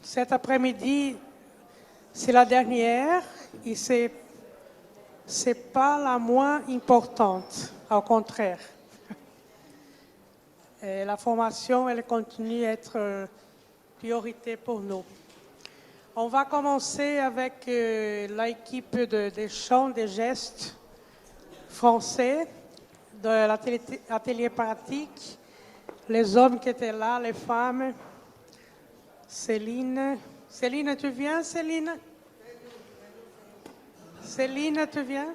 cet après-midi, c'est la dernière et c'est pas la moins importante, au contraire. Et la formation, elle continue à être priorité pour nous. On va commencer avec l'équipe des chants, des gestes français, de l'atelier pratique, les hommes qui étaient là, les femmes. Céline, tu viens, Céline? Céline, tu viens?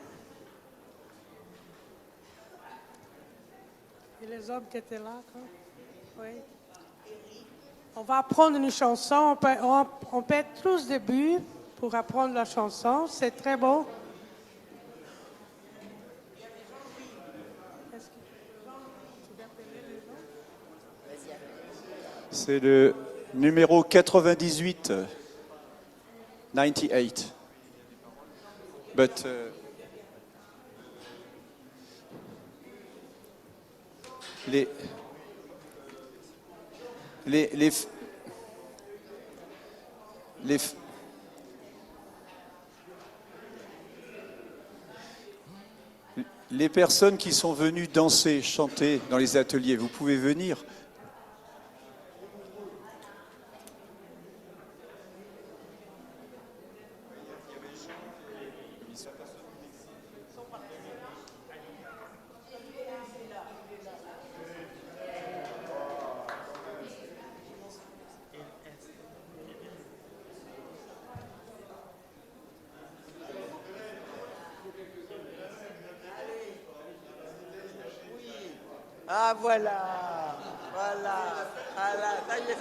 Et les hommes qui étaient là, quoi? Oui. On va apprendre une chanson. On peut être tous début pour apprendre la chanson. C'est très beau. C'est le numéro 98. 98. But les personnes qui sont venues danser, chanter dans les ateliers, vous pouvez venir. Ah voilà, ça y est.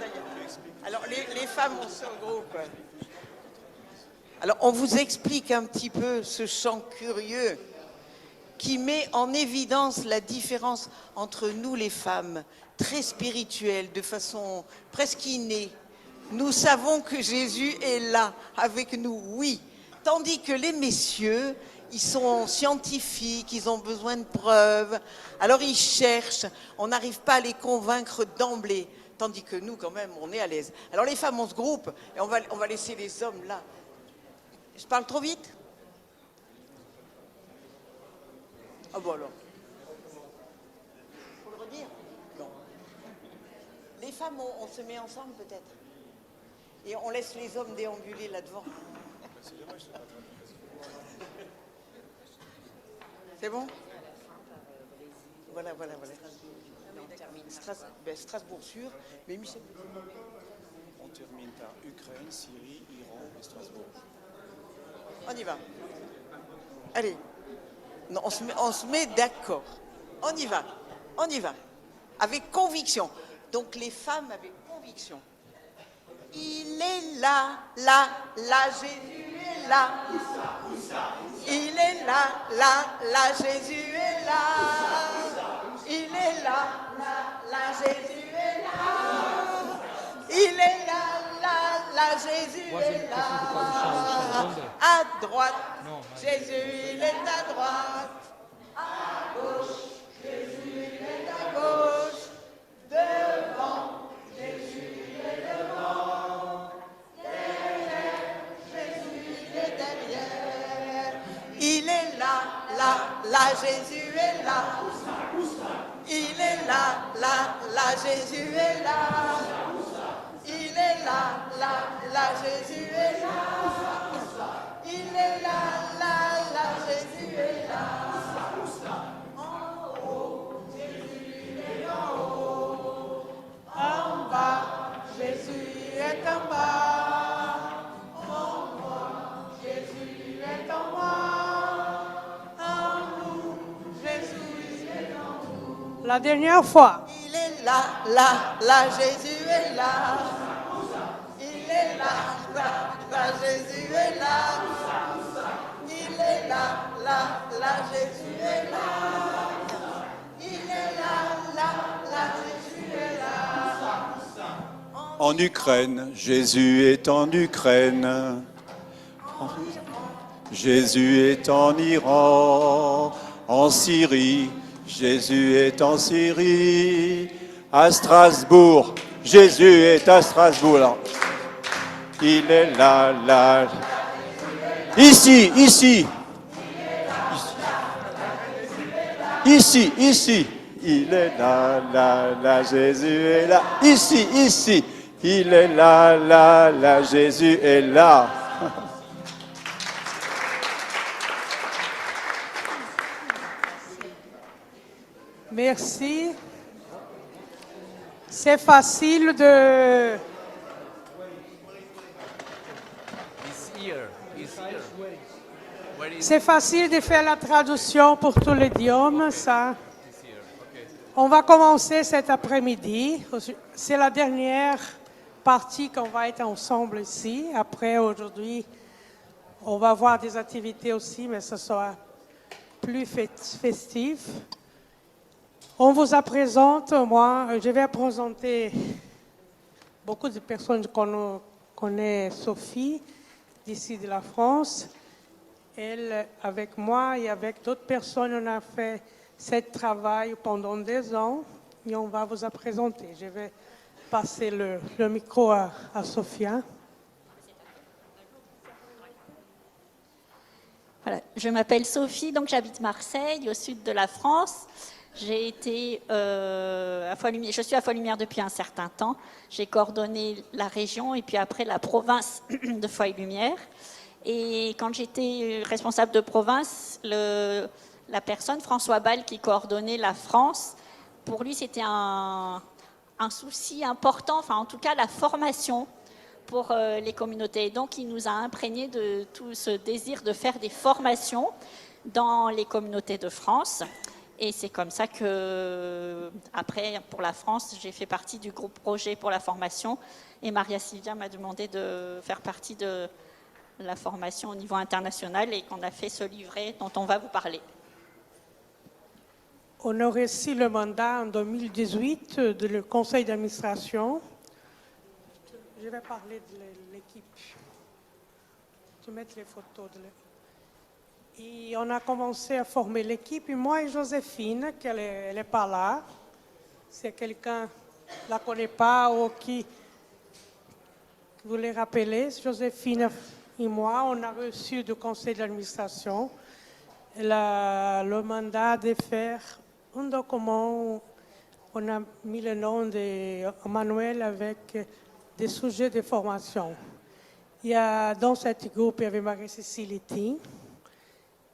Alors les femmes, on se regroupe. Alors on vous explique un petit peu ce chant curieux qui met en évidence la différence entre nous les femmes, très spirituelles, de façon presque innée. Nous savons que Jésus est là avec nous, oui. Tandis que les messieurs, ils sont scientifiques, ils ont besoin de preuves, alors ils cherchent, on n'arrive pas à les convaincre d'emblée, tandis que nous, quand même, on est à l'aise. Alors les femmes, on se groupe, et on va laisser les hommes là. Je parle trop vite? Ah bon alors. Faut le redire? Non. Les femmes, on se met ensemble peut-être? Et on laisse les hommes déambuler là-devant. C'est bon? Voilà. Strasbourg sûr, mais Michel. On termine par Ukraine, Syrie, Iran et Strasbourg. On y va. Allez. Non, on se met d'accord. On y va. Avec conviction. Donc les femmes avec conviction. Il est là, Jésus est là. Il est là, Jésus est là. Il est là, Jésus est là. Il est là, Jésus est là. À droite, Jésus il est à droite. À gauche, Jésus il est à gauche. Devant, Jésus il est devant. Derrière, Jésus il est derrière. Il est là, Jésus est là. Il est là, Jésus est là. Il est là, Jésus est là. Il est là, Jésus est là. En haut, Jésus est en haut. En bas, Jésus est en bas. En moi, Jésus est en moi. En nous, Jésus est en nous. La dernière fois. Il est là, Jésus est là. Il est là, Jésus est là. Il est là, Jésus est là. Il est là, Jésus est là. En Ukraine, Jésus est en Ukraine. Jésus est en Iran. En Syrie, Jésus est en Syrie. À Strasbourg, Jésus est à Strasbourg. il est là, là. Ici, ici. Ici, ici. Il est là, là, là, Jésus est là. Ici, ici. Il est là, là, là, Jésus est là. Merci. C'est facile de... C'est facile de faire la traduction pour tous les idiomes, ça. On va commencer cet après-midi. C'est la dernière partie qu'on va être ensemble ici. Après, aujourd'hui, on va avoir des activités aussi, mais ce sera plus festif. On vous présente, moi, je vais présenter beaucoup de personnes qu'on connaît, Sophie, d'ici de la France. Elle, avec moi et avec d'autres personnes, on a fait ce travail pendant 2 ans et on va vous présenter. Je vais passer le micro à Sophia. Voilà, je m'appelle Sophie, donc j'habite Marseille, au sud de la France. J'ai été je suis à Foy-Lumière depuis un certain temps. J'ai coordonné la région et puis après la province de Foy-Lumière. Et quand j'étais responsable de province, la personne, François Ball, qui coordonnait la France, pour lui c'était un souci important, enfin en tout cas la formation pour les communautés. Et donc il nous a imprégné de tout ce désir de faire des formations dans les communautés de France. Et c'est comme ça que, après, pour la France, j'ai fait partie du groupe projet pour la formation. Et Maria Silvia m'a demandé de faire partie de la formation au niveau international et qu'on a fait ce livret dont on va vous parler. On a reçu le mandat en 2018 du conseil d'administration. Je vais parler de l'équipe. Je vais mettre les photos de l'équipe. Et on a commencé à former l'équipe, et moi et Joséphine, elle n'est pas là. Si quelqu'un ne la connaît pas ou qui voulait rappeler, Joséphine et moi, on a reçu du conseil d'administration le mandat de faire un document. On a mis le nom de manuel avec des sujets de formation. Dans ce groupe, il y avait Marie-Cécile Ting,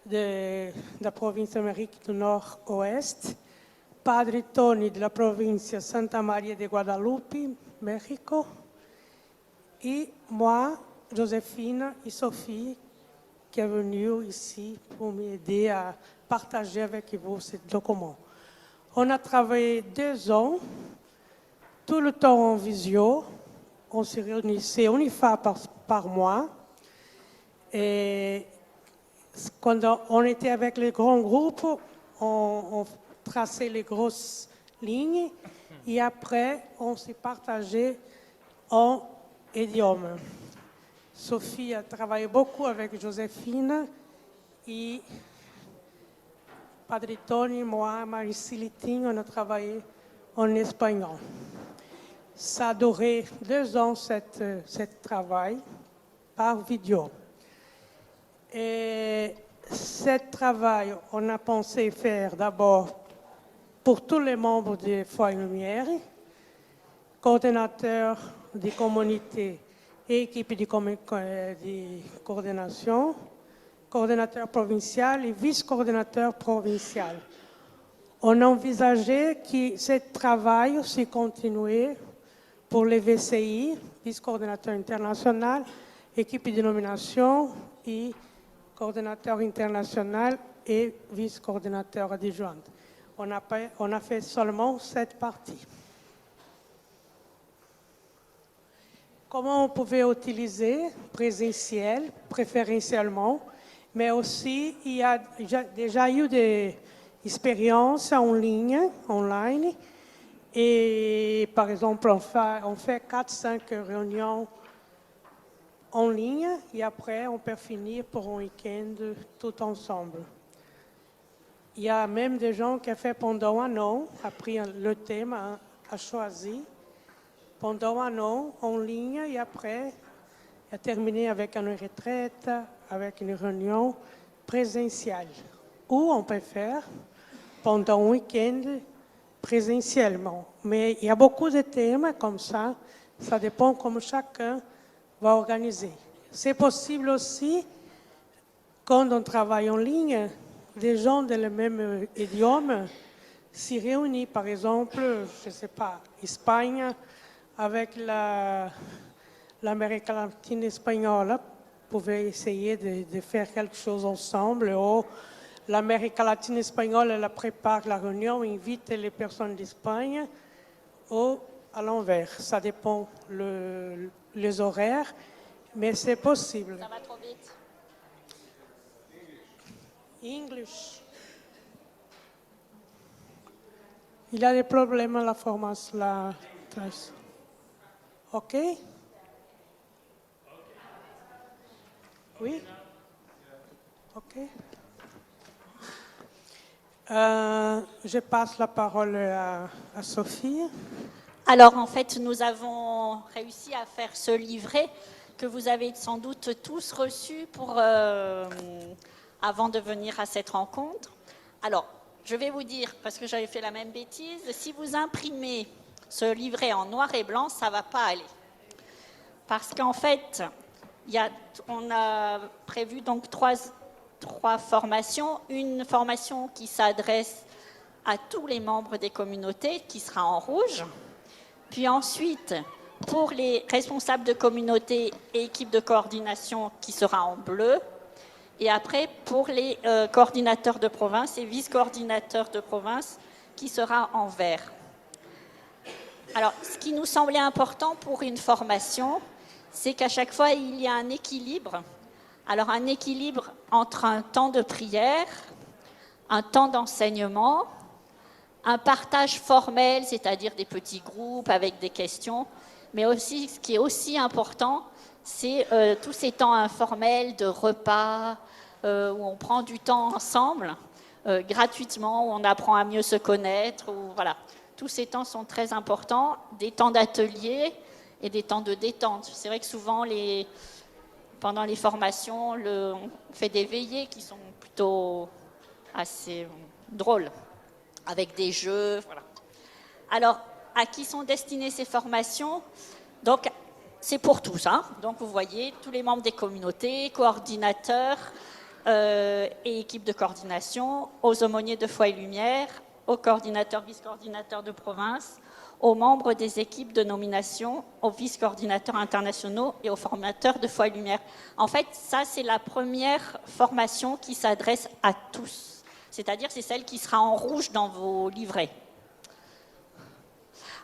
de la province d'Amérique du Nord-Ouest, Padre Tony de la province Santa Maria de Guadalupe, Mexico, et moi, Joséphine et Sophie, qui est venue ici pour m'aider à partager avec vous ce document. On a travaillé 2 ans, tout le temps en visio. On se réunissait une fois par mois. Et quand on était avec les grands groupes, on traçait les grosses lignes et après, on s'est partagé en idiomes. Sophie a travaillé beaucoup avec Joséphine et Padre Tony, moi, Marie-Cécile Ting, on a travaillé en espagnol. Ça a duré 2 ans, ce travail, par vidéo. Et ce travail, on a pensé faire d'abord pour tous les membres de Foy-Lumière, coordonnateurs des communautés et équipe de coordination, coordonnateur provincial et vice-coordonnateur provincial. On a envisagé que ce travail se continuait pour les VCI, vice-coordonnateur international, équipe de nomination et coordonnateur international et vice-coordonnateur adjoint. On a fait seulement cette partie. Comment on pouvait utiliser présentiel, préférentiellement, mais aussi il y a déjà eu des expériences en ligne, online, et par exemple on fait 4-5 réunions en ligne et après on peut finir pour un week-end tout ensemble. Il y a même des gens qui ont fait pendant 1 an, a pris le thème, a choisi pendant 1 an en ligne et après et à terminer avec une retraite, avec une réunion présentielle. Ou on peut faire pendant un week-end présentiellement. Mais il y a beaucoup de thèmes comme ça dépend comment chacun va organiser. C'est possible aussi, quand on travaille en ligne, des gens de le même idiome s'y réunissent. Par exemple, je ne sais pas, Espagne avec l'Amérique latine espagnole pouvaient essayer de faire quelque chose ensemble. Ou l'Amérique latine espagnole elle prépare la réunion, invite les personnes d'Espagne, ou à l'envers. Ça dépend les horaires, mais c'est possible. Ça va trop vite. English. Il y a des problèmes à la formation. OK? Oui? OK. Je passe la parole à Sophie. Alors, en fait, nous avons réussi à faire ce livret que vous avez sans doute tous reçu avant de venir à cette rencontre. Alors, je vais vous dire, parce que j'avais fait la même bêtise, si vous imprimez ce livret en noir et blanc, ça ne va pas aller. Parce qu'en fait, on a prévu donc trois formations. Une formation qui s'adresse à tous les membres des communautés, qui sera en rouge. Puis ensuite, pour les responsables de communauté et équipes de coordination, qui sera en bleu. Et après, pour les coordinateurs de province et vice-coordinateurs de province, qui sera en vert. Alors, ce qui nous semblait important pour une formation, c'est qu'à chaque fois, il y a un équilibre. Alors, un équilibre entre un temps de prière, un temps d'enseignement, un partage formel, c'est-à-dire des petits groupes avec des questions, mais aussi, ce qui est aussi important, c'est tous ces temps informels de repas, où on prend du temps ensemble, gratuitement, où on apprend à mieux se connaître. Voilà. Tous ces temps sont très importants, des temps d'atelier et des temps de détente. C'est vrai que souvent, pendant les formations, on fait des veillées qui sont plutôt assez drôles, avec des jeux. Voilà. Alors, à qui sont destinées ces formations? Donc, c'est pour tous. Donc, vous voyez, tous les membres des communautés, coordinateurs et équipes de coordination, aux aumôniers de Foi et Lumière, aux coordinateurs, vice-coordinateurs de province, aux membres des équipes de nomination, aux vice-coordinateurs internationaux et aux formateurs de Foi et Lumière. En fait, ça, c'est la première formation qui s'adresse à tous. C'est-à-dire, c'est celle qui sera en rouge dans vos livrets.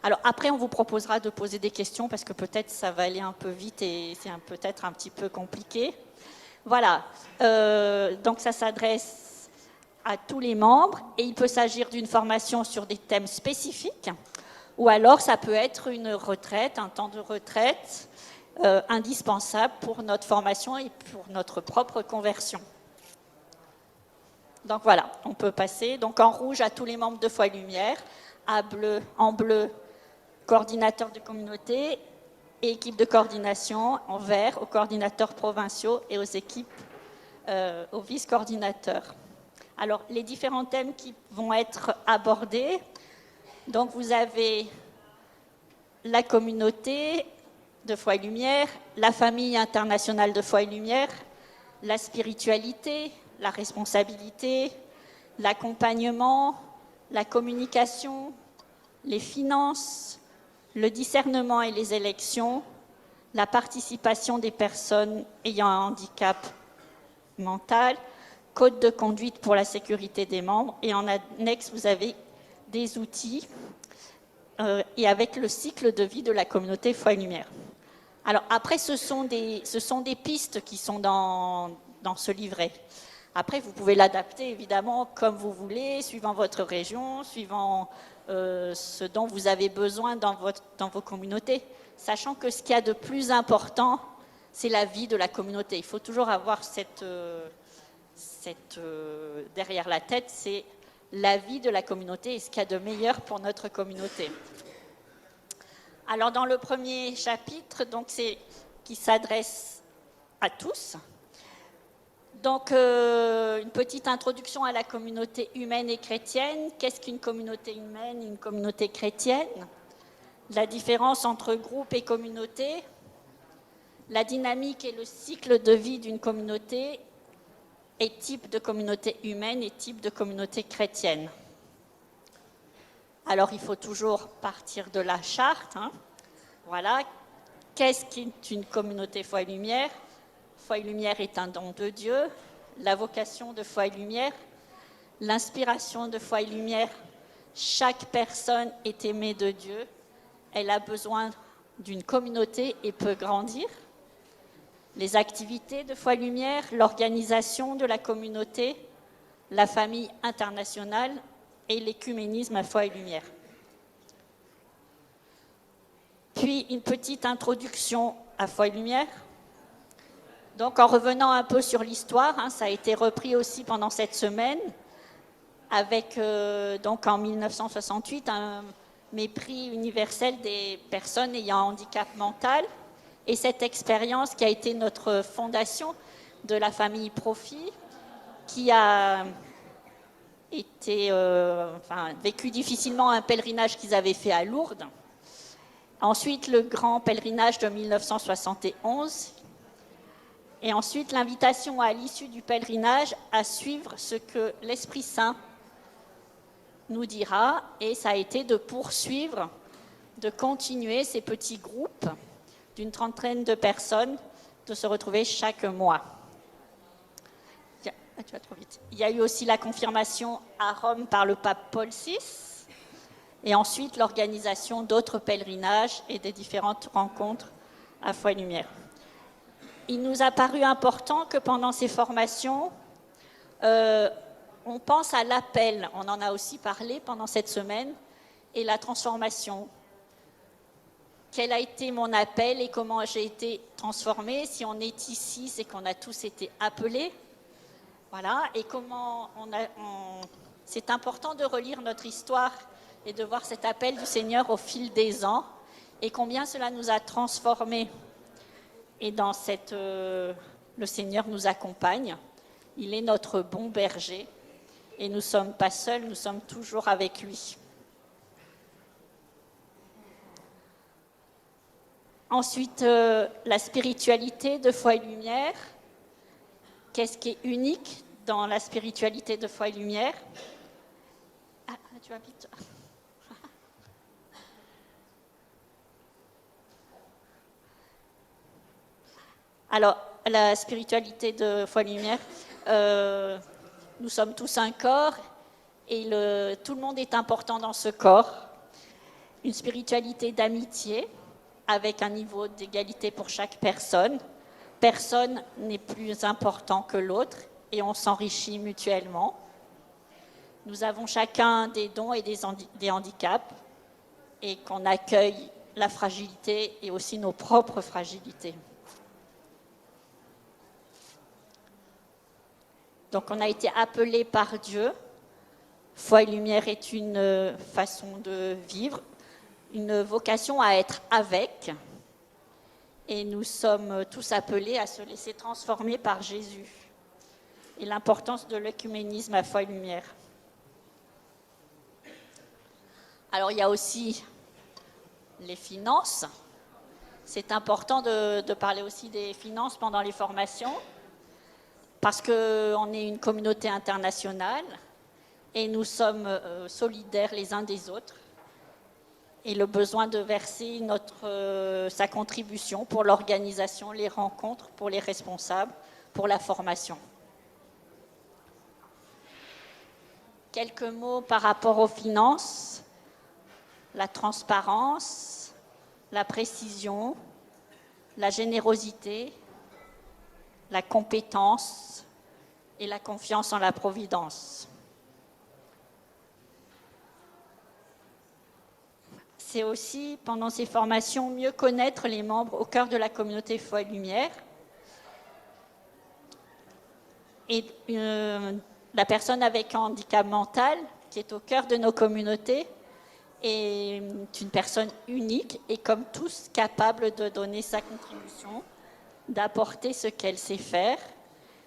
Alors après, on vous proposera de poser des questions parce que peut-être ça va aller un peu vite et c'est peut-être un petit peu compliqué. Voilà, donc ça s'adresse à tous les membres et il peut s'agir d'une formation sur des thèmes spécifiques ou alors ça peut être une retraite, un temps de retraite indispensable pour notre formation et pour notre propre conversion. Donc voilà, on peut passer donc en rouge à tous les membres de Foi et Lumière, en bleu, coordinateurs de communauté et équipes de coordination, en vert aux coordinateurs provinciaux et aux équipes, aux vice-coordinateurs. Alors, les différents thèmes qui vont être abordés, donc vous avez la communauté de Foi et Lumière, la famille internationale de Foi et Lumière, la spiritualité, la responsabilité, l'accompagnement, la communication, les finances, le discernement et les élections, la participation des personnes ayant un handicap mental, code de conduite pour la sécurité des membres, et en annexe, vous avez des outils et avec le cycle de vie de la communauté Foi et Lumière. Alors après, ce sont des pistes qui sont dans ce livret. Après, vous pouvez l'adapter évidemment comme vous voulez, suivant votre région, suivant ce dont vous avez besoin dans vos communautés, sachant que ce qu'il y a de plus important, c'est la vie de la communauté. Il faut toujours avoir derrière la tête, c'est la vie de la communauté et ce qu'il y a de meilleur pour notre communauté. Alors, dans le premier chapitre, donc qui s'adresse à tous. Donc, une petite introduction à la communauté humaine et chrétienne. Qu'est-ce qu'une communauté humaine, une communauté chrétienne? La différence entre groupe et communauté, la dynamique et le cycle de vie d'une communauté et type de communauté humaine et type de communauté chrétienne. Alors, il faut toujours partir de la charte. Voilà. Qu'est-ce qu'est une communauté Foi et Lumière? Foi et Lumière est un don de Dieu. La vocation de Foi et Lumière, l'inspiration de Foi et Lumière, chaque personne est aimée de Dieu. Elle a besoin d'une communauté et peut grandir. Les activités de Foi et Lumière, l'organisation de la communauté, la famille internationale et l'écuménisme à Foi et Lumière. Puis une petite introduction à Foi et Lumière. Donc en revenant un peu sur l'histoire, ça a été repris aussi pendant cette semaine, avec donc en 1968 un mépris universel des personnes ayant un handicap mental. Et cette expérience qui a été notre fondation de la famille Profi, qui a été vécu difficilement un pèlerinage qu'ils avaient fait à Lourdes. Ensuite, le grand pèlerinage de 1971. Et ensuite, l'invitation à l'issue du pèlerinage à suivre ce que l'Esprit Saint nous dira. Et ça a été de poursuivre, de continuer ces petits groupes d'une trentaine de personnes, de se retrouver chaque mois. Tu vas trop vite. Il y a eu aussi la confirmation à Rome par le pape Paul VI. Et ensuite, l'organisation d'autres pèlerinages et des différentes rencontres à Foi et Lumière. Il nous a paru important que pendant ces formations, on pense à l'appel. On en a aussi parlé pendant cette semaine. Et la transformation. Quel a été mon appel et comment j'ai été transformée? Si on est ici, c'est qu'on a tous été appelés. Voilà. Et comment c'est important de relire notre histoire et de voir cet appel du Seigneur au fil des ans et combien cela nous a transformés. Et dans le Seigneur nous accompagne. Il est notre bon berger et nous ne sommes pas seuls, nous sommes toujours avec lui. Ensuite, la spiritualité de Foi et Lumière. Qu'est-ce qui est unique dans la spiritualité de Foi et Lumière? Tu vas vite. Alors, la spiritualité de Foi et Lumière, nous sommes tous un corps et tout le monde est important dans ce corps. Une spiritualité d'amitié avec un niveau d'égalité pour chaque personne. Personne n'est plus important que l'autre et on s'enrichit mutuellement. Nous avons chacun des dons et des handicaps et qu'on accueille la fragilité et aussi nos propres fragilités. Donc on a été appelés par Dieu. Foi et Lumière est une façon de vivre, une vocation à être avec. Et nous sommes tous appelés à se laisser transformer par Jésus. Et l'importance de l'œcuménisme à Foi et Lumière. Alors il y a aussi les finances. C'est important de parler aussi des finances pendant les formations. Parce qu'on est une communauté internationale et nous sommes solidaires les uns des autres. Et le besoin de verser sa contribution pour l'organisation, les rencontres, pour les responsables, pour la formation. Quelques mots par rapport aux finances. La transparence, la précision, la générosité, la compétence et la confiance en la providence. C'est aussi, pendant ces formations, mieux connaître les membres au cœur de la communauté Foi et Lumière. Et la personne avec un handicap mental, qui est au cœur de nos communautés, est une personne unique et comme tous capable de donner sa contribution d'apporter ce qu'elle sait faire.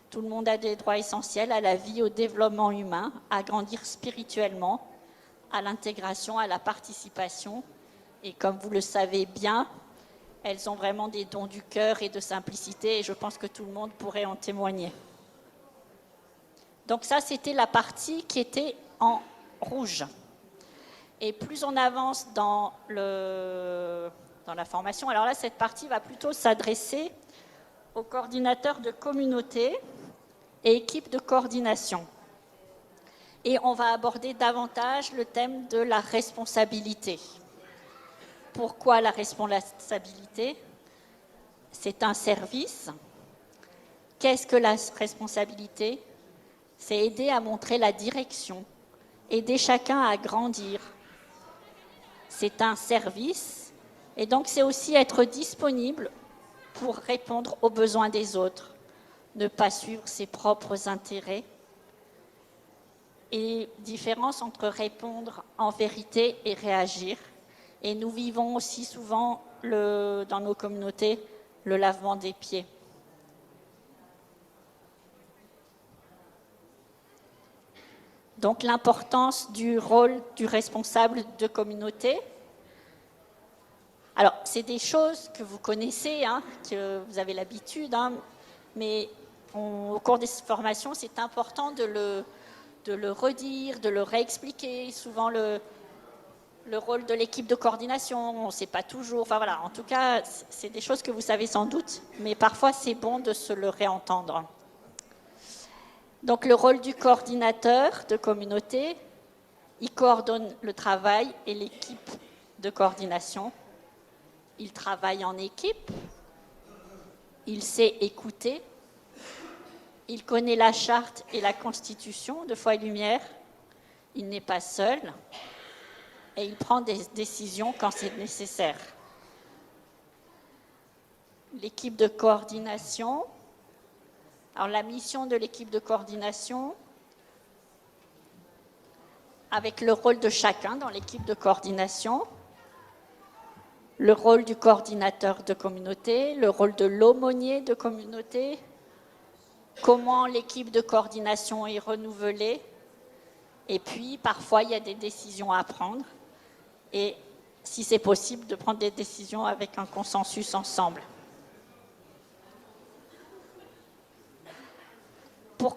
Tout le monde a des droits essentiels à la vie, au développement humain, à grandir spirituellement, à l'intégration, à la participation. Et comme vous le savez bien, elles ont vraiment des dons du cœur et de simplicité, et je pense que tout le monde pourrait en témoigner. Donc ça, c'était la partie qui était en rouge. Et plus on avance dans la formation, alors là, cette partie va plutôt s'adresser aux coordinateurs de communauté et équipes de coordination. Et on va aborder davantage le thème de la responsabilité. Pourquoi la responsabilité? C'est un service. Qu'est-ce que la responsabilité? C'est aider à montrer la direction, aider chacun à grandir. C'est un service, et donc c'est aussi être disponible pour répondre aux besoins des autres, ne pas suivre ses propres intérêts. Et différence entre répondre en vérité et réagir. Et nous vivons aussi souvent dans nos communautés le lavement des pieds. Donc l'importance du rôle du responsable de communauté. Alors, c'est des choses que vous connaissez, que vous avez l'habitude, mais au cours des formations, c'est important de le redire, de le réexpliquer. Souvent, le rôle de l'équipe de coordination, on ne sait pas toujours. Enfin voilà, en tout cas, c'est des choses que vous savez sans doute, mais parfois c'est bon de se le réentendre. Donc le rôle du coordinateur de communauté, il coordonne le travail et l'équipe de coordination. Il travaille en équipe, il sait écouter, il connaît la charte et la constitution de Foi et Lumière, il n'est pas seul, et il prend des décisions quand c'est nécessaire. L'équipe de coordination. Alors la mission de l'équipe de coordination, avec le rôle de chacun dans l'équipe de coordination, le rôle du coordinateur de communauté, le rôle de l'aumônier de communauté, comment l'équipe de coordination est renouvelée, et puis parfois il y a des décisions à prendre. Et si c'est possible, de prendre des décisions avec un consensus ensemble. Pour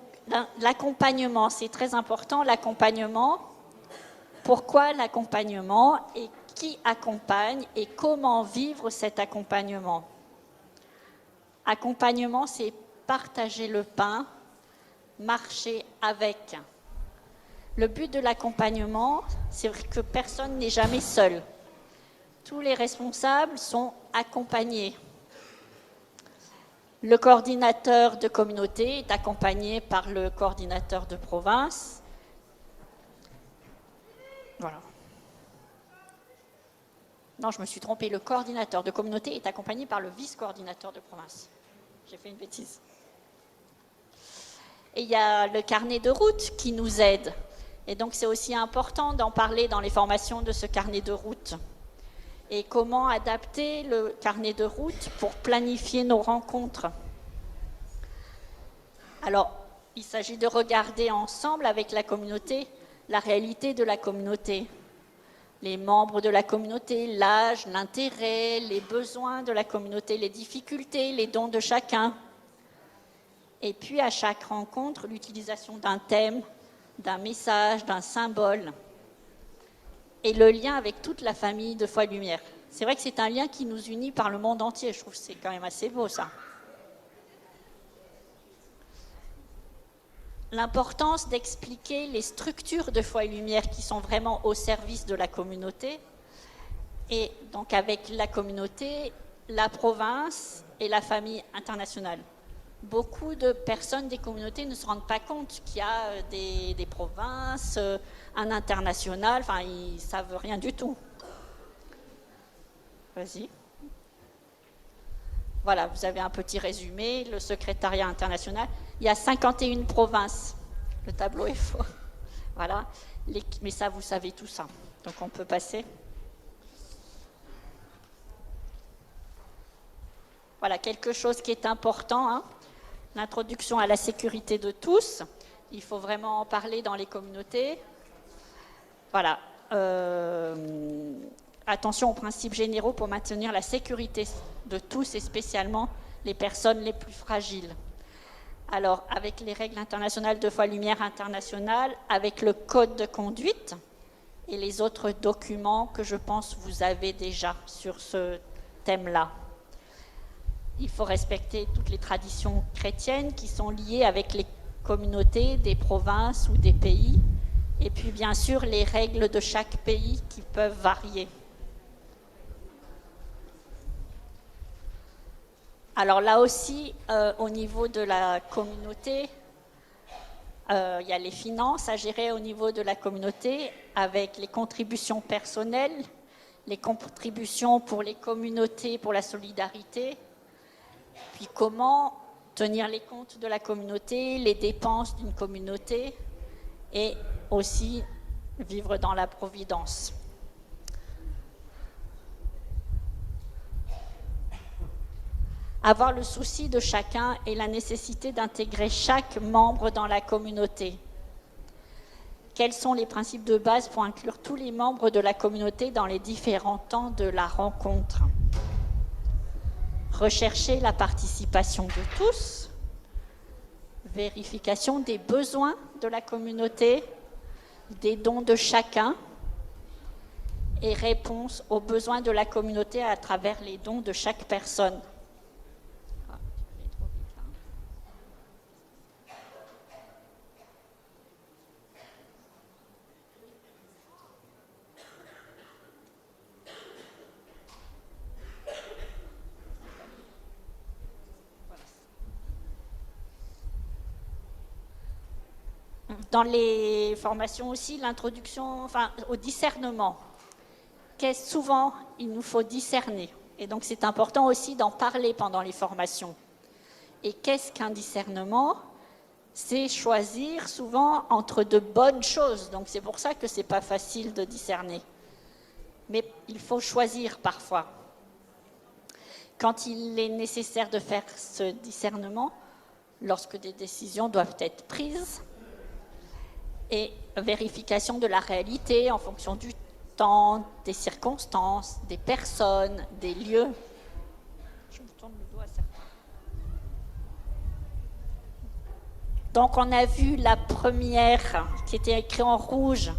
l'accompagnement, c'est très important, l'accompagnement. Pourquoi l'accompagnement et qui accompagne et comment vivre cet accompagnement? Accompagnement, c'est partager le pain, marcher avec. Le but de l'accompagnement, c'est que personne n'est jamais seul. Tous les responsables sont accompagnés. Le coordinateur de communauté est accompagné par le coordinateur de province. Voilà. Non, je me suis trompée. Le coordinateur de communauté est accompagné par le vice-coordinateur de province. J'ai fait une bêtise. Et il y a le carnet de route qui nous aide. Et donc, c'est aussi important d'en parler dans les formations de ce carnet de route. Et comment adapter le carnet de route pour planifier nos rencontres. Alors, il s'agit de regarder ensemble avec la communauté la réalité de la communauté. Les membres de la communauté, l'âge, l'intérêt, les besoins de la communauté, les difficultés, les dons de chacun. Et puis, à chaque rencontre, l'utilisation d'un thème, d'un message, d'un symbole, et le lien avec toute la famille de Foi et Lumière. C'est vrai que c'est un lien qui nous unit par le monde entier. Je trouve que c'est quand même assez beau, ça. L'importance d'expliquer les structures de Foi et Lumière qui sont vraiment au service de la communauté, et donc avec la communauté, la province et la famille internationale. Beaucoup de personnes des communautés ne se rendent pas compte qu'il y a des provinces, un international, enfin ils ne savent rien du tout. Vas-y. Voilà, vous avez un petit résumé, le secrétariat international. Il y a 51 provinces. Le tableau est faux. Voilà, mais ça, vous savez tout ça. Donc on peut passer. voilà, quelque chose qui est important, hein, l'introduction à la sécurité de tous. Il faut vraiment en parler dans les communautés. Voilà. Attention aux principes généraux pour maintenir la sécurité de tous et spécialement les personnes les plus fragiles. Alors, avec les règles internationales de foi-lumière internationale, avec le code de conduite et les autres documents que je pense vous avez déjà sur ce thème-là. Il faut respecter toutes les traditions chrétiennes qui sont liées avec les communautés des provinces ou des pays, et puis bien sûr les règles de chaque pays qui peuvent varier. Alors là aussi, au niveau de la communauté, il y a les finances à gérer au niveau de la communauté avec les contributions personnelles, les contributions pour les communautés, pour la solidarité, puis comment tenir les comptes de la communauté, les dépenses d'une communauté et aussi vivre dans la providence. Avoir le souci de chacun et la nécessité d'intégrer chaque membre dans la communauté. Quels sont les principes de base pour inclure tous les membres de la communauté dans les différents temps de la rencontre? Rechercher la participation de tous, vérification des besoins de la communauté, des dons de chacun et réponse aux besoins de la communauté à travers les dons de chaque personne. Dans les formations aussi, l'introduction au discernement. Souvent, il nous faut discerner. Et donc, c'est important aussi d'en parler pendant les formations. Et qu'est-ce qu'un discernement? C'est choisir souvent entre de bonnes choses. Donc, c'est pour ça que ce n'est pas facile de discerner. Mais il faut choisir parfois. Quand il est nécessaire de faire ce discernement, lorsque des décisions doivent être prises, et vérification de la réalité en fonction du temps, des circonstances, des personnes, des lieux. Je me tourne le dos à certains. Donc on a vu la première qui était écrite en rouge,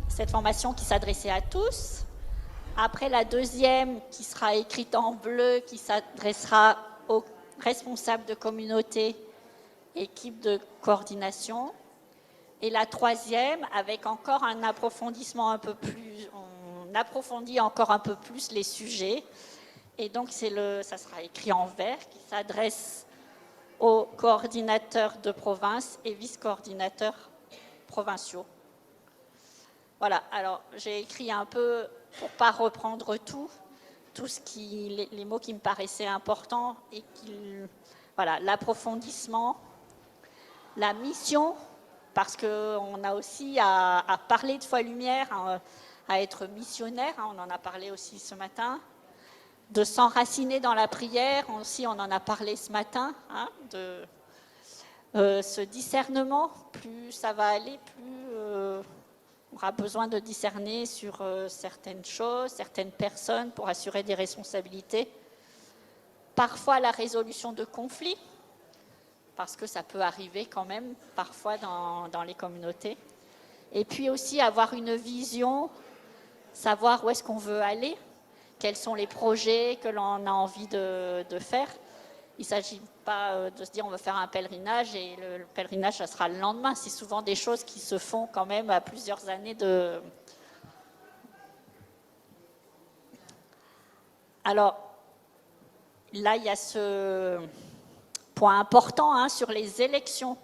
cette formation qui s'adressait à tous. Après la deuxième qui sera écrite en bleu, qui s'adressera aux responsables de communauté, équipe de coordination. Et la troisième, avec encore un approfondissement un peu plus, on approfondit encore un peu plus les sujets. Et donc, ça sera écrit en vert, qui s'adresse aux coordinateurs de province et vice-coordinateurs provinciaux. Voilà, alors j'ai écrit un peu, pour ne pas reprendre tout les mots qui me paraissaient importants, et voilà, l'approfondissement, la mission, parce qu'on a aussi à parler de foi-lumière, à être missionnaire, on en a parlé aussi ce matin, de s'enraciner dans la prière, aussi on en a parlé ce matin, de ce discernement, plus ça va aller, plus on aura besoin de discerner sur certaines choses, certaines personnes pour assurer des responsabilités. Parfois la résolution de conflits, parce que ça peut arriver quand même parfois dans les communautés. Et puis aussi avoir une vision, savoir où est-ce qu'on veut aller, quels sont les projets que l'on a envie de faire. Il ne s'agit pas de se dire on veut faire un pèlerinage et le pèlerinage, ça sera le lendemain. C'est souvent des choses qui se font quand même à plusieurs années de... Alors, là, il y a ce point important sur les élections.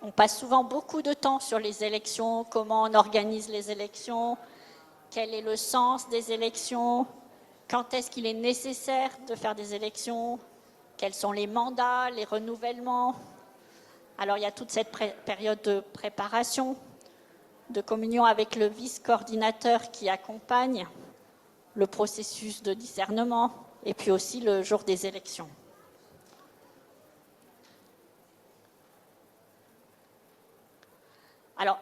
On passe souvent beaucoup de temps sur les élections, comment on organise les élections, quel est le sens des élections, quand est-ce qu'il est nécessaire de faire des élections, quels sont les mandats, les renouvellements. Alors il y a toute cette période de préparation, de communion avec le vice-coordinateur qui accompagne le processus de discernement, et puis aussi le jour des élections. Alors,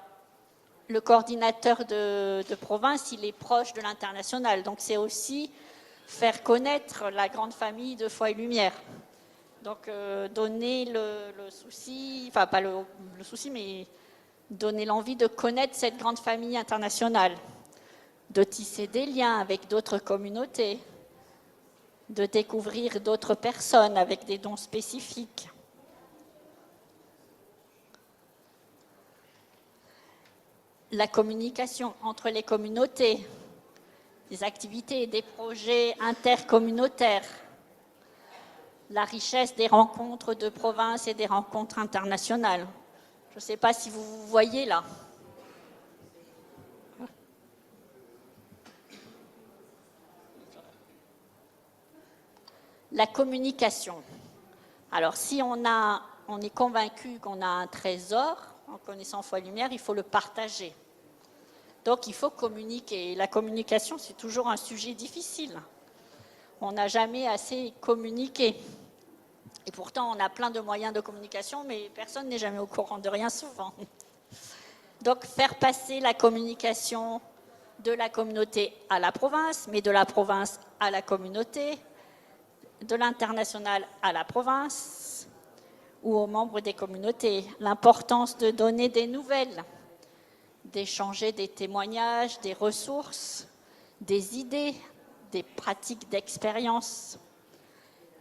le coordinateur de province, il est proche de l'international, donc c'est aussi faire connaître la grande famille de Foi et Lumière. Donc, donner le souci, enfin pas le souci, mais donner l'envie de connaître cette grande famille internationale, de tisser des liens avec d'autres communautés, de découvrir d'autres personnes avec des dons spécifiques. La communication entre les communautés, des activités et des projets intercommunautaires, la richesse des rencontres de province et des rencontres internationales. Je ne sais pas si vous voyez là. La communication. Alors, si on est convaincu qu'on a un trésor en connaissant Foi et Lumière, il faut le partager. Donc, il faut communiquer. La communication, c'est toujours un sujet difficile. On n'a jamais assez communiqué. Et pourtant, on a plein de moyens de communication, mais personne n'est jamais au courant de rien souvent. Donc, faire passer la communication de la communauté à la province, mais de la province à la communauté, de l'international à la province ou aux membres des communautés. L'importance de donner des nouvelles, d'échanger des témoignages, des ressources, des idées, des pratiques d'expérience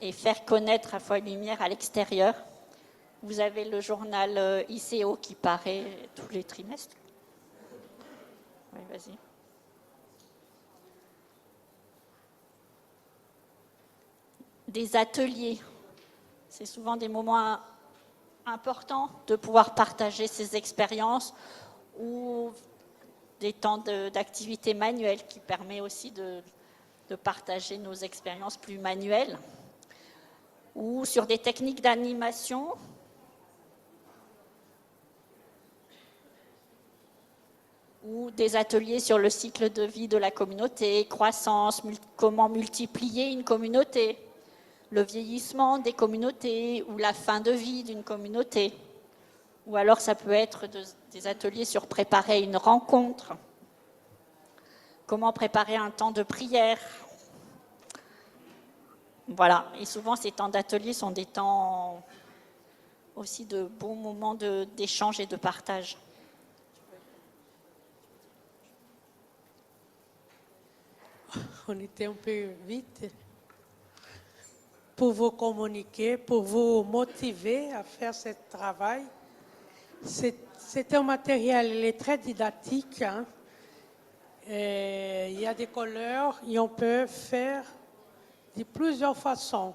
et faire connaître à Foi et Lumière à l'extérieur. Vous avez le journal ICO qui paraît tous les trimestres. Oui, vas-y. Des ateliers. C'est souvent des moments importants de pouvoir partager ces expériences ou des temps d'activité manuelle qui permet aussi de partager nos expériences plus manuelles ou sur des techniques d'animation ou des ateliers sur le cycle de vie de la communauté, croissance, comment multiplier une communauté, le vieillissement des communautés ou la fin de vie d'une communauté. Ou alors ça peut être des ateliers sur préparer une rencontre, comment préparer un temps de prière. Voilà, et souvent ces temps d'atelier sont des temps aussi de bons moments d'échange et de partage. On était un peu vite. Pour vous communiquer, pour vous motiver à faire ce travail. C'est un matériel, il est très didactique. Hein. Il y a des couleurs et on peut faire de plusieurs façons.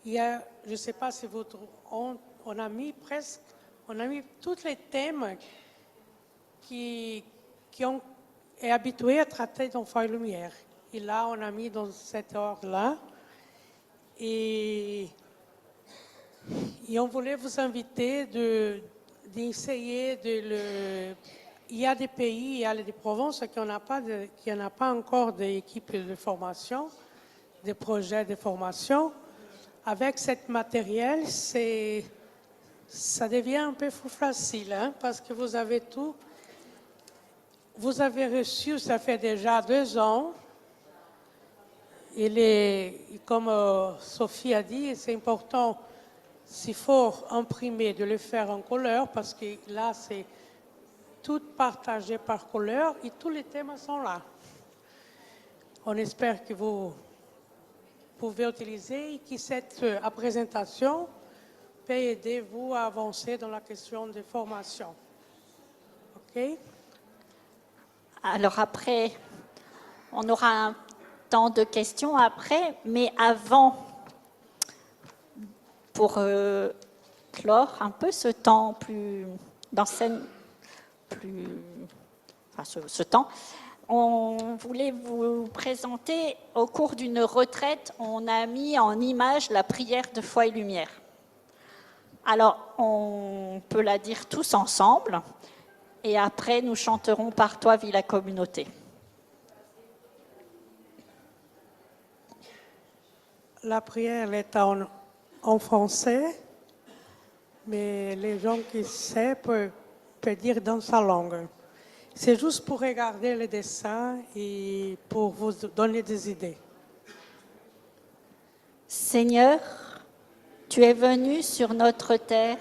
Il y a, je ne sais pas si on a mis tous les thèmes qui ont est habitué à traiter dans Foi et Lumière. Et là, on a mis dans cette ordre-là. Et on voulait vous inviter d'essayer Il y a des pays, il y a des provinces qui n'ont pas encore d'équipe de formation, des projets de formation. Avec ce matériel, ça devient un peu plus facile, hein, parce que vous avez tout. Vous avez reçu, ça fait déjà 2 ans. Comme Sophie a dit, c'est important, s'il faut imprimer, de le faire en couleur, parce que là, c'est tout partagé par couleur et tous les thèmes sont là. On espère que vous pouvez utiliser et que cette présentation peut aider vous à avancer dans la question de formation. OK? Alors après, on aura un temps de questions après, mais avant, pour clore un peu ce temps ce temps, on voulait vous présenter, au cours d'une retraite, on a mis en image la prière de Foi et Lumière. Alors, on peut la dire tous ensemble, et après, nous chanterons Par toi vit la communauté. La prière est en français, mais les gens qui savent peuvent dire dans sa langue. C'est juste pour regarder les dessins et pour vous donner des idées. Seigneur, tu es venu sur notre terre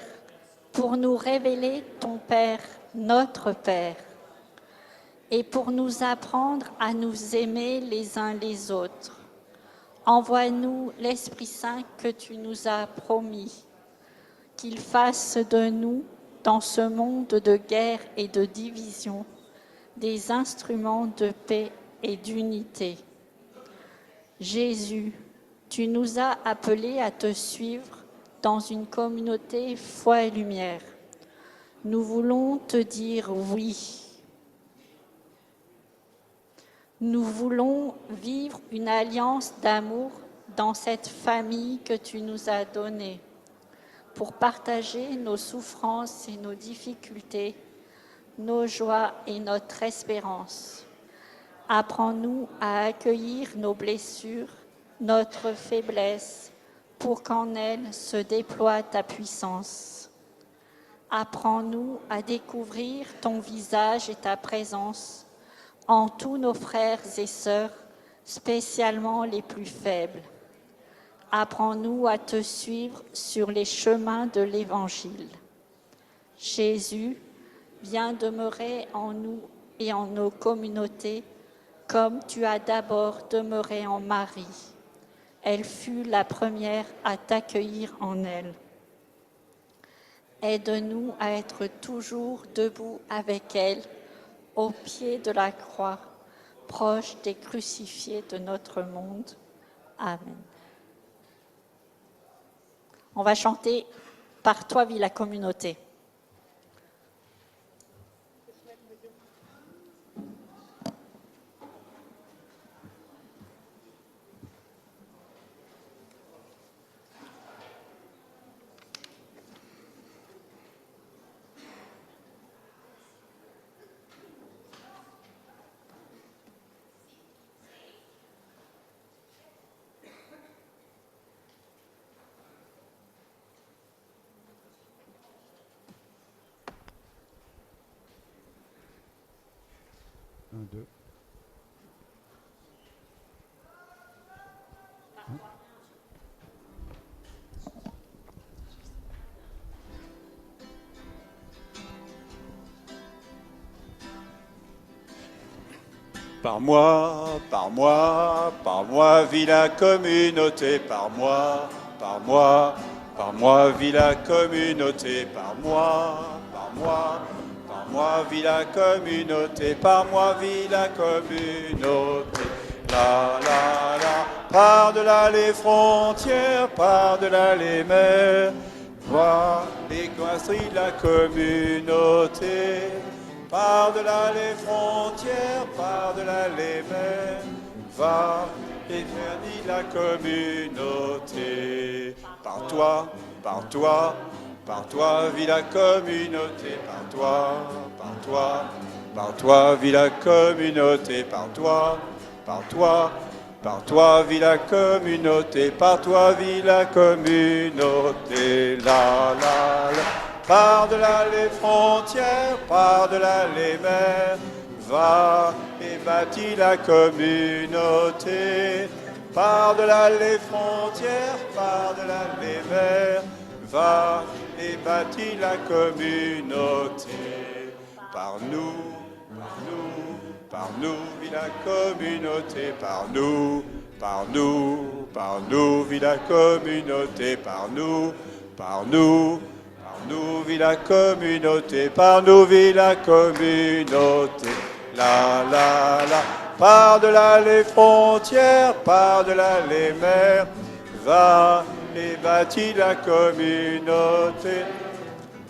pour nous révéler ton Père, notre Père, et pour nous apprendre à nous aimer les uns les autres. Envoie-nous l'Esprit Saint que tu nous as promis, qu'il fasse de nous, dans ce monde de guerre et de division, des instruments de paix et d'unité. Jésus, tu nous as appelés à te suivre dans une communauté foi et lumière. Nous voulons te dire oui. Nous voulons vivre une alliance d'amour dans cette famille que tu nous as donnée pour partager nos souffrances et nos difficultés, nos joies et notre espérance. Apprends-nous à accueillir nos blessures, notre faiblesse, pour qu'en elles se déploie ta puissance. Apprends-nous à découvrir ton visage et ta présence en tous nos frères et sœurs, spécialement les plus faibles. Apprends-nous à te suivre sur les chemins de l'Évangile. Jésus, viens demeurer en nous et en nos communautés, comme tu as d'abord demeuré en Marie. Elle fut la première à t'accueillir en elle. Aide-nous à être toujours debout avec elle, au pied de la croix, proche des crucifiés de notre monde. Amen. On va chanter « Par toi vit la communauté ». Un, deux. Par moi, par moi, par moi vit la communauté, par moi, par moi, par moi vit la communauté, par moi, par moi, par moi vit la communauté, par moi vit la communauté. La la la, par-delà les frontières, par-delà les mers, voir les construire la communauté. Par-delà les frontières, par-delà les mers, va et faire la communauté. Par toi, par toi, par toi vit la communauté. Par toi, par toi, par toi vit la communauté. Par toi, par toi, par toi vit la communauté. Par toi vit la communauté. La la la. Par-delà les frontières, par-delà les mers, va et bâtit la communauté. Par-delà les frontières, par-delà les mers, va et bâtit la communauté. Par nous, par nous, par nous vit la communauté. Par nous, par nous, par nous vit la communauté. Par nous, par nous. Par nous vit la communauté, par nous vit la communauté. La la la, par-delà les frontières, par-delà les mers, va et bâtit la communauté.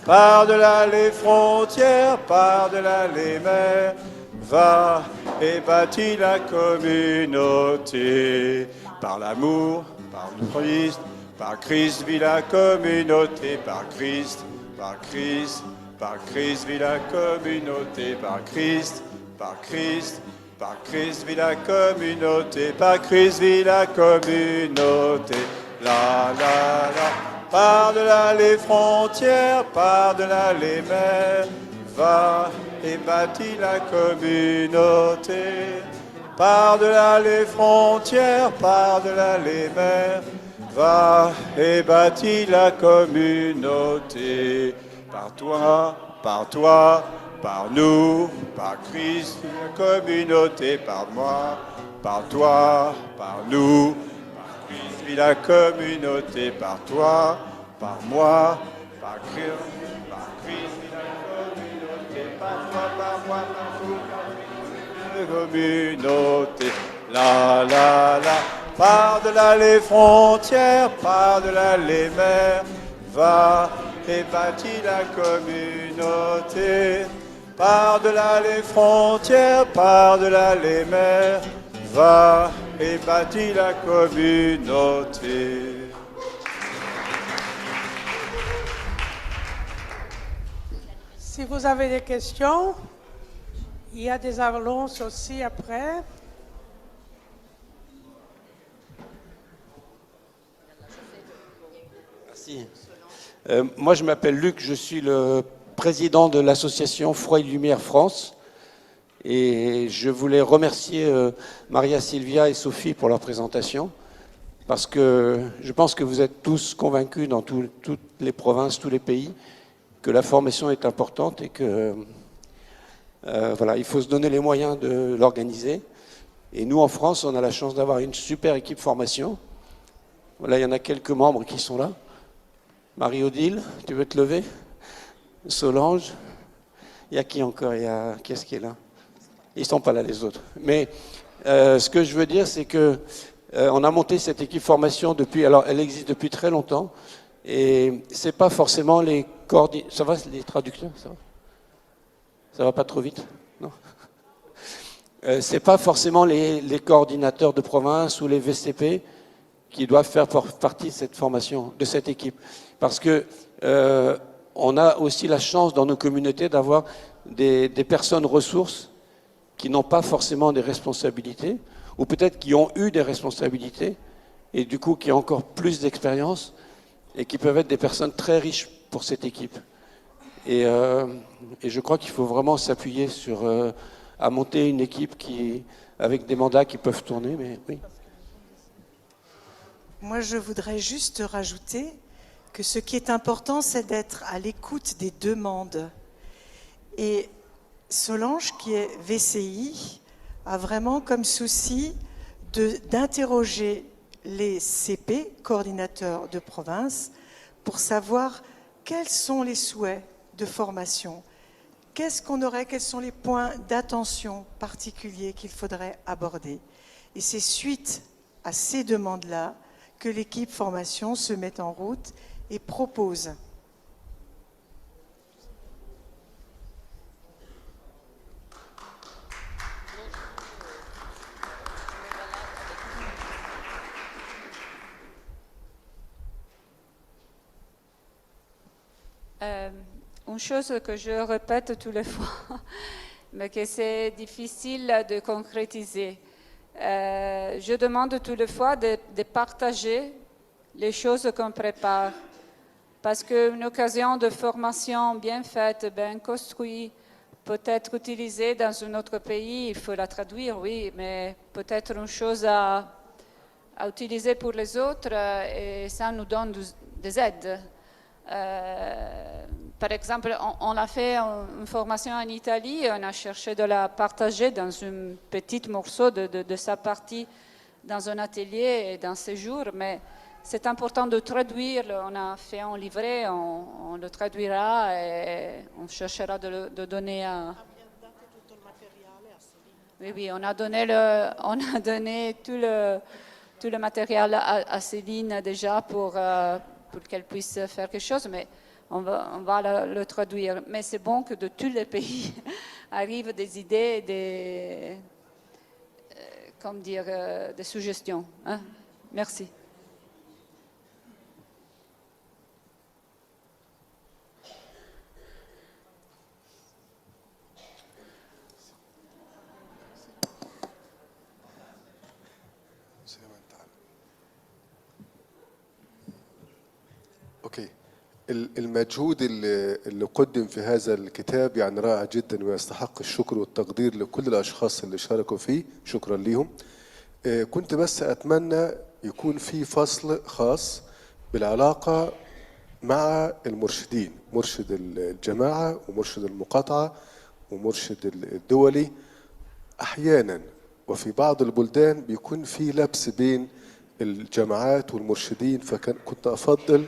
Par-delà les frontières, par-delà les mers, va et bâtit la communauté. Par l'amour, par le Christ. Par Christ vit la communauté, par Christ, par Christ, par Christ vit la communauté, par Christ, par Christ, Par Christ vit la communauté, par Christ vit la communauté. La la la. Par-delà les frontières, par-delà les mers, va et bâtit la communauté. Par-delà les frontières, par-delà les mers, va et bâtit la communauté. Par toi, par nous, par Christ, la communauté, par moi, par toi, par nous, par Christ, vit la communauté, par toi, par moi, par Christ, vit la communauté, par toi, par moi, par nous, par Christ, la communauté, la la la, par-delà les frontières, par-delà les mers, va et bâtit la communauté. Par-delà les frontières, par-delà les mers, va et bâtit la communauté. Si vous avez des questions, il y a des annonces aussi après. Merci. Moi, je m'appelle Luc, je suis le président de l'association Froid et Lumière France. Et je voulais remercier Maria Silvia et Sophie pour leur présentation, parce que je pense que vous êtes tous convaincus dans toutes les provinces, tous les pays, que la formation est importante et que voilà, il faut se donner les moyens de l'organiser. Et nous, en France, on a la chance d'avoir une super équipe formation. Voilà, il y en a quelques membres qui sont là. Marie-Odile, tu veux te lever? Solange, il y a qui encore? Qui est-ce qui est là? Ils ne sont pas là, les autres. Mais ce que je veux dire, c'est que on a monté cette équipe formation depuis... Alors, elle existe depuis très longtemps. Et ce n'est pas forcément les coordinateurs... Ça va, les traducteurs? Ça va pas trop vite? Non. Ce n'est pas forcément les coordinateurs de province ou les VCP qui doivent faire partie de cette formation, de cette équipe. Parce que on a aussi la chance dans nos communautés d'avoir des personnes ressources qui n'ont pas forcément des responsabilités, ou peut-être qui ont eu des responsabilités, et du coup qui ont encore plus d'expérience, et qui peuvent être des personnes très riches pour cette équipe. Et je crois qu'il faut vraiment s'appuyer sur à monter une équipe avec des mandats qui peuvent tourner, mais oui. Moi, je voudrais juste rajouter que ce qui est important, c'est d'être à l'écoute des demandes. Et Solange, qui est VCI, a vraiment comme souci d'interroger les CP, coordinateurs de province, pour savoir quels sont les souhaits de formation, quels sont les points d'attention particuliers qu'il faudrait aborder. Et c'est suite à ces demandes-là que l'équipe formation se met en route et propose. Une chose que je répète tous les fois, mais que c'est difficile de concrétiser. Je demande tous les fois de partager les choses qu'on prépare. Parce qu'une occasion de formation bien faite, bien construite, peut être utilisée dans un autre pays, il faut la traduire, oui, mais peut-être une chose à utiliser pour les autres et ça nous donne des aides. Par exemple, on a fait une formation en Italie, on a cherché de la partager dans un petit morceau de sa partie dans un atelier et dans ces jours, mais c'est important de traduire. On a fait un livret, on le traduira et on cherchera de donner à... Oui, on a donné tout le matériel à Céline déjà pour qu'elle puisse faire quelque chose, mais on va le traduire. Mais c'est bon que de tous les pays arrivent des idées, des suggestions. Hein? Merci. اوكي. المجهود اللي قدم في هذا الكتاب يعني رائع جدا ويستحق الشكر والتقدير لكل الاشخاص اللي شاركوا فيه، شكرا ليهم. كنت بس اتمنى يكون في فصل خاص بالعلاقه مع المرشدين، مرشد الجماعه ومرشد المقاطعه ومرشد الدولي. احيانا وفي بعض البلدان بيكون في لبس بين الجماعات والمرشدين، فكنت افضل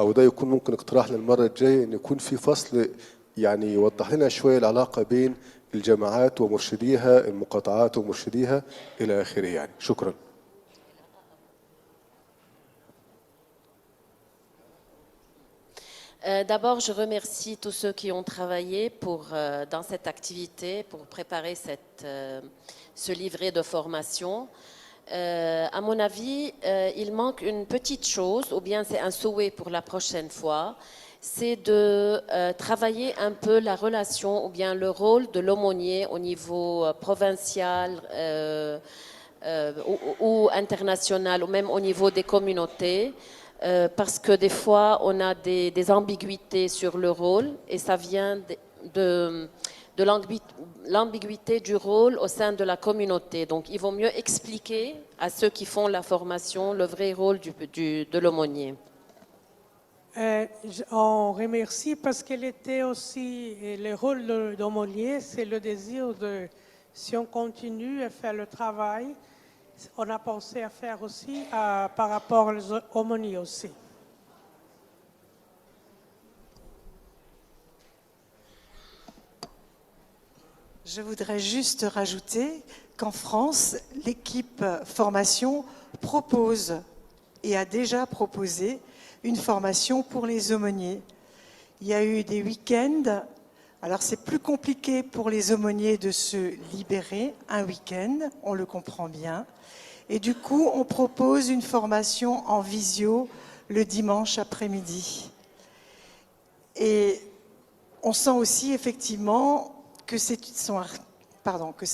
او ده يكون ممكن اقتراح للمره الجايه ان يكون في فصل يعني يوضح لنا شويه العلاقه بين الجماعات ومرشديها، المقاطعات ومرشديها الى اخره يعني. شكرا. D'abord, je remercie tous ceux qui ont travaillé dans cette activité pour préparer ce livret de formation. À mon avis, il manque une petite chose, ou bien c'est un souhait pour la prochaine fois, c'est de travailler un peu la relation ou bien le rôle de l'aumônier au niveau provincial ou international ou même au niveau des communautés. Parce que des fois, on a des ambiguïtés sur le rôle et ça vient de l'ambiguïté du rôle au sein de la communauté. Donc, il vaut mieux expliquer à ceux qui font la formation le vrai rôle de l'aumônier. On remercie parce qu'elle était aussi, le rôle d'aumônier, c'est le désir de, si on continue à faire le travail, on a pensé à faire aussi par rapport aux aumôniers aussi. Je voudrais juste rajouter qu'en France, l'équipe formation propose et a déjà proposé une formation pour les aumôniers. Il y a eu des week-ends. Alors c'est plus compliqué pour les aumôniers de se libérer un week-end, on le comprend bien. Et du coup, on propose une formation en visio le dimanche après-midi. Et on sent aussi effectivement que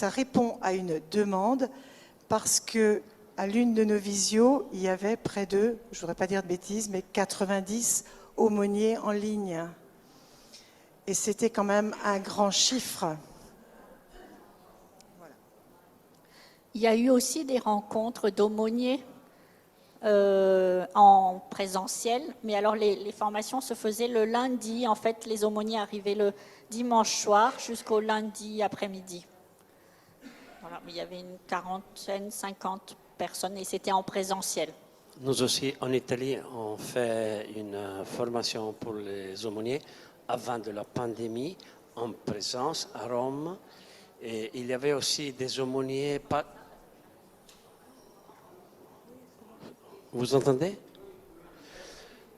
ça répond à une demande parce que à l'une de nos visios, il y avait près de, je ne voudrais pas dire de bêtises, mais 90 aumôniers en ligne. Et c'était quand même un grand chiffre. Voilà. Il y a eu aussi des rencontres d'aumôniers en présentiel, mais alors les formations se faisaient le lundi. En fait, les aumôniers arrivaient le dimanche soir jusqu'au lundi après-midi. Voilà, il y avait une quarantaine, 50 personnes et c'était en présentiel. Nous aussi, en Italie, on fait une formation pour les aumôniers avant de la pandémie, en présence à Rome. Et il y avait aussi des aumôniers... Vous entendez?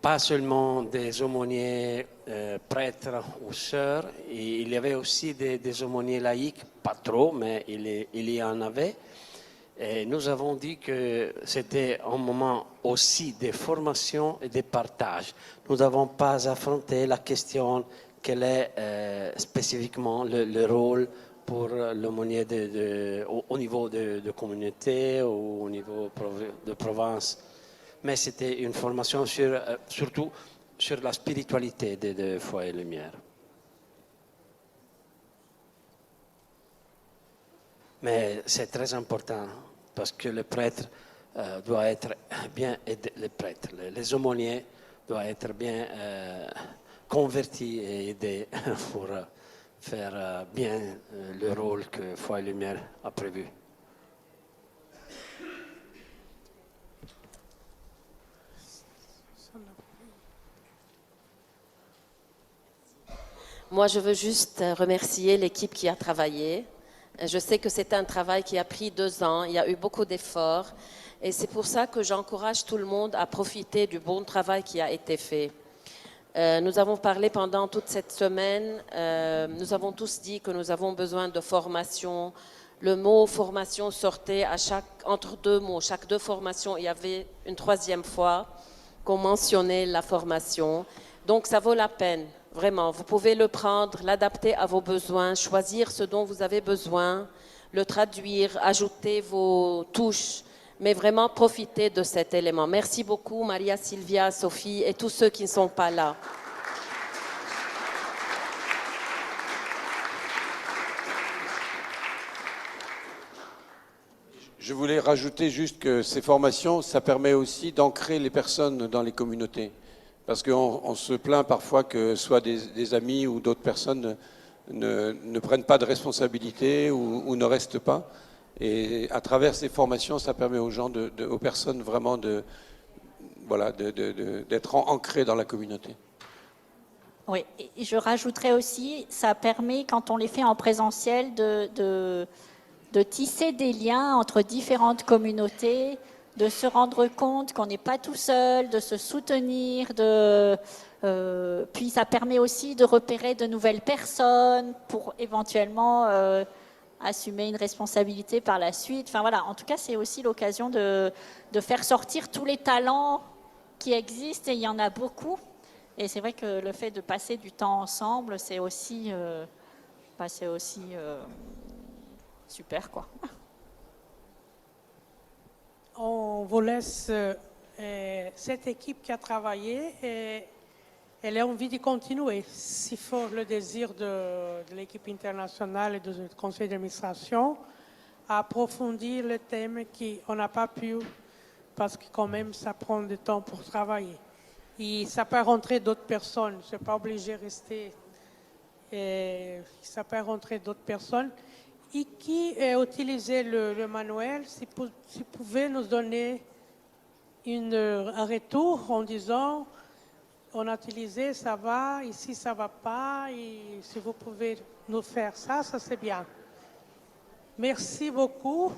Pas seulement des aumôniers prêtres ou sœurs, il y avait aussi des aumôniers laïcs, pas trop, mais il y en avait. Et nous avons dit que c'était un moment aussi de formation et de partage. Nous n'avons pas affronté la question quel est spécifiquement le rôle pour l'aumônier au niveau de communauté ou au niveau de province. Mais c'était une formation surtout sur la spiritualité de Foi et Lumière. Mais c'est très important parce que le prêtre doit être bien aidé, les aumôniers doivent être bien convertis et aidés pour faire bien le rôle que Foi et Lumière a prévu. Moi, je veux juste remercier l'équipe qui a travaillé. Je sais que c'est un travail qui a pris 2 ans, il y a eu beaucoup d'efforts et c'est pour ça que j'encourage tout le monde à profiter du bon travail qui a été fait. Nous avons parlé pendant toute cette semaine, nous avons tous dit que nous avons besoin de formation. Le mot formation sortait entre 2 mots, chaque 2 formations, il y avait une 3e fois qu'on mentionnait la formation. Donc ça vaut la peine. Vraiment, vous pouvez le prendre, l'adapter à vos besoins, choisir ce dont vous avez besoin, le traduire, ajouter vos touches mais vraiment profiter de cet élément. Merci beaucoup Maria Silvia, Sophie et tous ceux qui ne sont pas là. Je voulais rajouter juste que ces formations, ça permet aussi d'ancrer les personnes dans les communautés. Parce qu'on se plaint parfois que soit des amis ou d'autres personnes ne prennent pas de responsabilité ou ne restent pas. Et à travers ces formations, ça permet aux gens, aux personnes vraiment d'être ancrées dans la communauté. Oui, et je rajouterais aussi, ça permet, quand on les fait en présentiel, de tisser des liens entre différentes communautés, de se rendre compte qu'on n'est pas tout seul, de se soutenir, puis ça permet aussi de repérer de nouvelles personnes pour éventuellement assumer une responsabilité par la suite. Enfin voilà, en tout cas, c'est aussi l'occasion de faire sortir tous les talents qui existent, et il y en a beaucoup. Et c'est vrai que le fait de passer du temps ensemble, c'est aussi super, quoi. On vous laisse cette équipe qui a travaillé et elle a envie de continuer. S'il faut le désir de l'équipe internationale et du conseil d'administration, à approfondir le thème qu'on n'a pas pu, parce que quand même ça prend du temps pour travailler. Et ça peut rentrer d'autres personnes, je ne suis pas obligé de rester. Ça peut rentrer d'autres personnes. Et qui a utilisé le manuel, si vous pouvez nous donner un retour en disant on a utilisé, ça va, ici ça ne va pas, et si vous pouvez nous faire ça, ça c'est bien. Merci beaucoup.